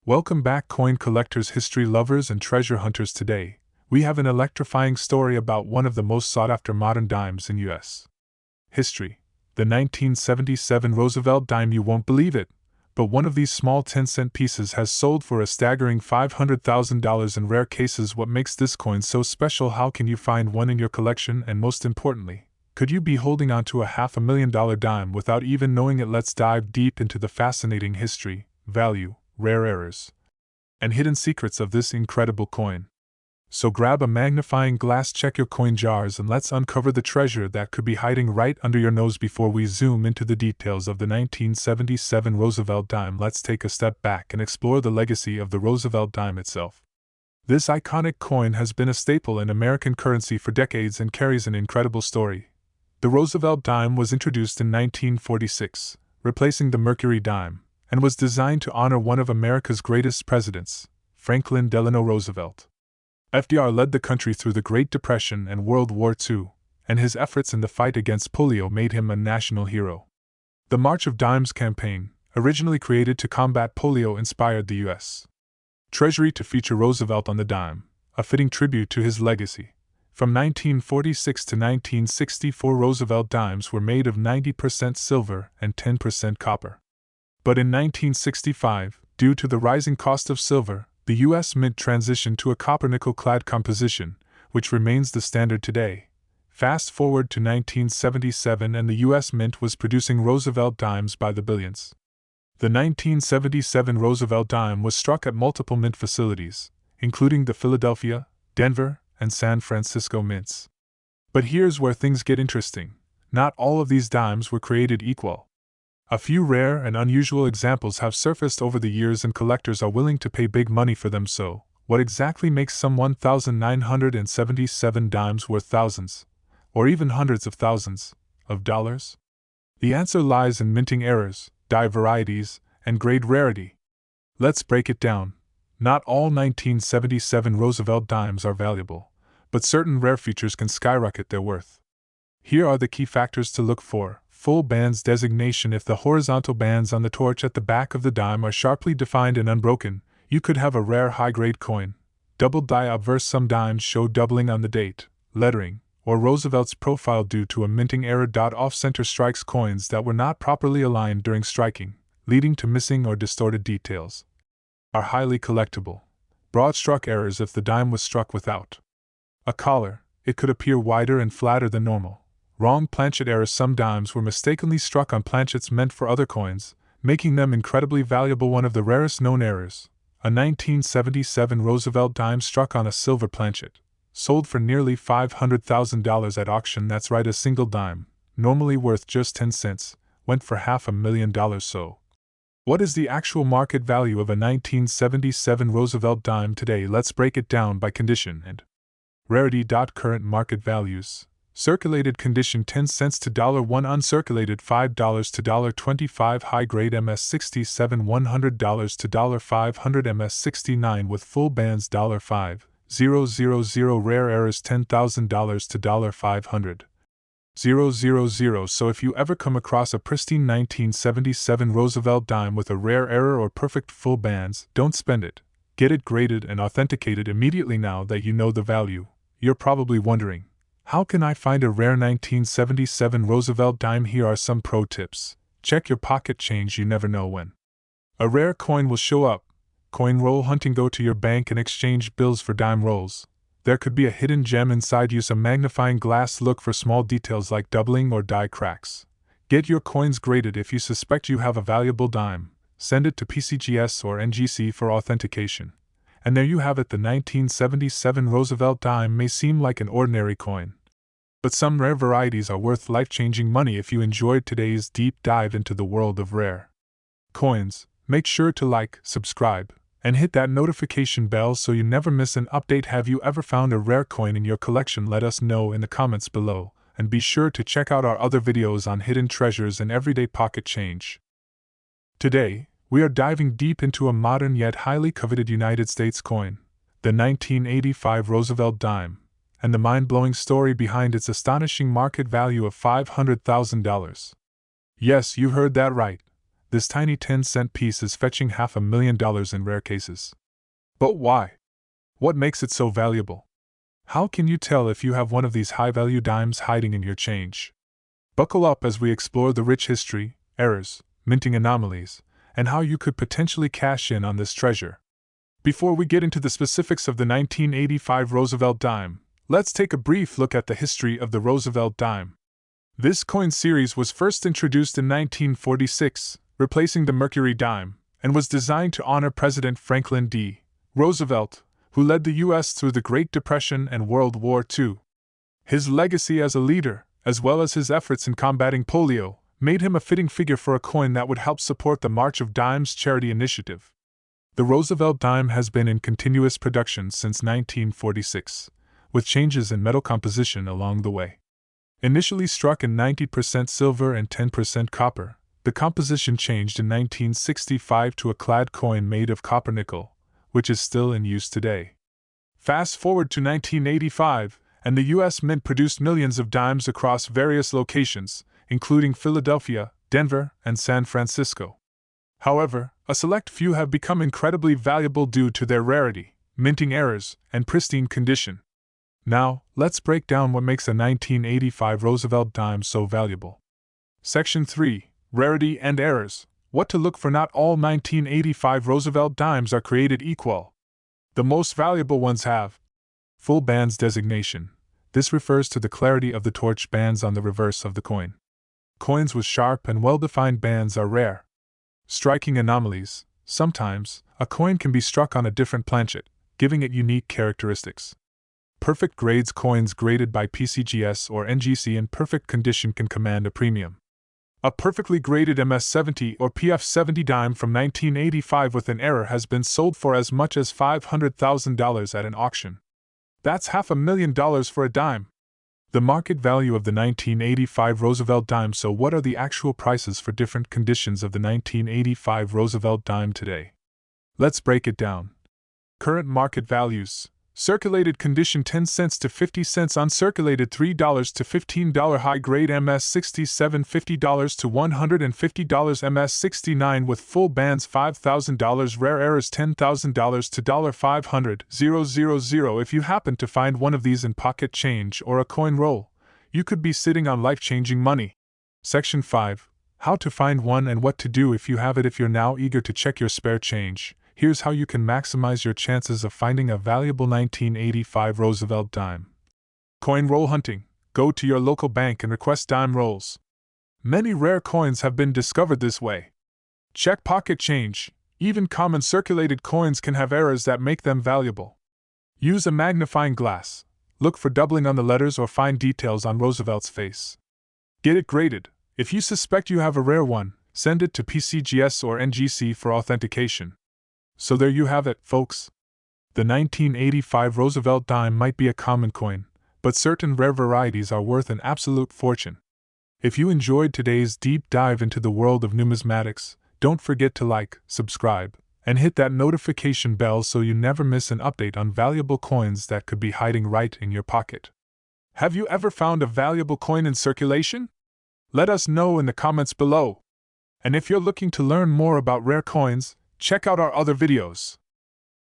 Welcome back, coin collectors, history lovers, and treasure hunters. Today, we have an electrifying story about one of the most sought-after modern dimes in U.S. history, the 1977 Roosevelt dime. You won't believe it, but one of these small 10-cent pieces has sold for a staggering $500,000 in rare cases. What makes this coin so special? How can you find one in your collection? And most importantly, could you be holding on to a $500,000 dime without even knowing it? Let's dive deep into the fascinating history, value, rare errors, and hidden secrets of this incredible coin. So grab a magnifying glass, check your coin jars, and let's uncover the treasure that could be hiding right under your nose. Before we zoom into the details of the 1977 Roosevelt dime, let's take a step back and explore the legacy of the Roosevelt dime itself. This iconic coin has been a staple in American currency for decades and carries an incredible story. The Roosevelt dime was introduced in 1946, replacing the Mercury dime, and was designed to honor one of America's greatest presidents, Franklin Delano Roosevelt. FDR led the country through the Great Depression and World War II, and his efforts in the fight against polio made him a national hero. The March of Dimes campaign, originally created to combat polio, inspired the U.S. Treasury to feature Roosevelt on the dime, a fitting tribute to his legacy. From 1946 to 1964, Roosevelt dimes were made of 90% silver and 10% copper. But in 1965, due to the rising cost of silver, the U.S. Mint transitioned to a copper-nickel-clad composition, which remains the standard today. Fast forward to 1977 and the U.S. Mint was producing Roosevelt dimes by the billions. The 1977 Roosevelt dime was struck at multiple mint facilities, including the Philadelphia, Denver, and San Francisco mints. But here's where things get interesting. Not all of these dimes were created equal. A few rare and unusual examples have surfaced over the years, and collectors are willing to pay big money for them. So, what exactly makes some 1,977 dimes worth thousands, or even hundreds of thousands, of dollars? The answer lies in minting errors, die varieties, and grade rarity. Let's break it down. Not all 1977 Roosevelt dimes are valuable, but certain rare features can skyrocket their worth. Here are the key factors to look for. Full bands designation. If the horizontal bands on the torch at the back of the dime are sharply defined and unbroken, you could have a rare high-grade coin. Double die obverse. Some dimes show doubling on the date, lettering, or Roosevelt's profile due to a minting error. Off-center strikes. Coins that were not properly aligned during striking, leading to missing or distorted details, are highly collectible. Broad struck errors. If the dime was struck without a collar, it could appear wider and flatter than normal. Wrong planchet errors. Some dimes were mistakenly struck on planchets meant for other coins, making them incredibly valuable. One of the rarest known errors, a 1977 Roosevelt dime struck on a silver planchet, sold for nearly $500,000 at auction. That's right, a single dime, normally worth just 10 cents, went for $500,000. So, what is the actual market value of a 1977 Roosevelt dime today? Let's break it down by condition and rarity. Current market values. Circulated condition 10 cents to $1, uncirculated $5 to $25, high grade MS67 $100 to $500, MS69 with full bands $5,000, rare errors $10,000 to $500,000. So if you ever come across a pristine 1977 Roosevelt dime with a rare error or perfect full bands, don't spend it. Get it graded and authenticated immediately. Now that you know the value, you're probably wondering, how can I find a rare 1977 Roosevelt dime? Here are some pro tips. Check your pocket change. You never know when a rare coin will show up. Coin roll hunting. Go to your bank and exchange bills for dime rolls. There could be a hidden gem inside. Use a magnifying glass. Look for small details like doubling or die cracks. Get your coins graded. If you suspect you have a valuable dime, send it to PCGS or NGC for authentication. And there you have it. The 1977 Roosevelt dime may seem like an ordinary coin, but some rare varieties are worth life-changing money. If you enjoyed today's deep dive into the world of rare coins, make sure to like, subscribe, and hit that notification bell so you never miss an update. Have you ever found a rare coin in your collection? Let us know in the comments below, and be sure to check out our other videos on hidden treasures and everyday pocket change. Today, we are diving deep into a modern yet highly coveted United States coin, the 1985 Roosevelt dime, and the mind-blowing story behind its astonishing market value of $500,000. Yes, you heard that right. This tiny 10-cent piece is fetching $500,000 in rare cases. But why? What makes it so valuable? How can you tell if you have one of these high-value dimes hiding in your change? Buckle up as we explore the rich history, errors, minting anomalies, and how you could potentially cash in on this treasure. Before we get into the specifics of the 1985 Roosevelt dime, let's take a brief look at the history of the Roosevelt dime. This coin series was first introduced in 1946, replacing the Mercury dime, and was designed to honor President Franklin D. Roosevelt, who led the U.S. through the Great Depression and World War II. His legacy as a leader, as well as his efforts in combating polio, made him a fitting figure for a coin that would help support the March of Dimes charity initiative. The Roosevelt dime has been in continuous production since 1946, with changes in metal composition along the way. Initially struck in 90% silver and 10% copper, the composition changed in 1965 to a clad coin made of copper nickel, which is still in use today. Fast forward to 1985, and the U.S. Mint produced millions of dimes across various locations, including Philadelphia, Denver, and San Francisco. However, a select few have become incredibly valuable due to their rarity, minting errors, and pristine condition. Now, let's break down what makes a 1985 Roosevelt dime so valuable. Section 3. Rarity and Errors. What to look for. Not all 1985 Roosevelt dimes are created equal. The most valuable ones have full bands designation. This refers to the clarity of the torch bands on the reverse of the coin. Coins with sharp and well-defined bands are rare. Striking anomalies. Sometimes, a coin can be struck on a different planchet, giving it unique characteristics. Perfect grades. Coins graded by PCGS or NGC in perfect condition can command a premium. A perfectly graded MS-70 or PF-70 dime from 1985 with an error has been sold for as much as $500,000 at an auction. That's $500,000 for a dime. The market value of the 1985 Roosevelt dime. So what are the actual prices for different conditions of the 1985 Roosevelt dime today? Let's break it down. Current market values. Circulated condition 10 cents to 50 cents, uncirculated $3 to $15, high grade MS-67 $50 to $150, MS-69 with full bands $5,000, rare errors $10,000 to $500,000. If you happen to find one of these in pocket change or a coin roll, you could be sitting on life-changing money. Section 5. How to find one and what to do if you have it. If you're now eager to check your spare change, here's how you can maximize your chances of finding a valuable 1985 Roosevelt dime. Coin roll hunting. Go to your local bank and request dime rolls. Many rare coins have been discovered this way. Check pocket change. Even common circulated coins can have errors that make them valuable. Use a magnifying glass. Look for doubling on the letters or fine details on Roosevelt's face. Get it graded. If you suspect you have a rare one, send it to PCGS or NGC for authentication. So there you have it, folks. The 1985 Roosevelt dime might be a common coin, but certain rare varieties are worth an absolute fortune. If you enjoyed today's deep dive into the world of numismatics, don't forget to like, subscribe, and hit that notification bell so you never miss an update on valuable coins that could be hiding right in your pocket. Have you ever found a valuable coin in circulation? Let us know in the comments below. And if you're looking to learn more about rare coins, check out our other videos.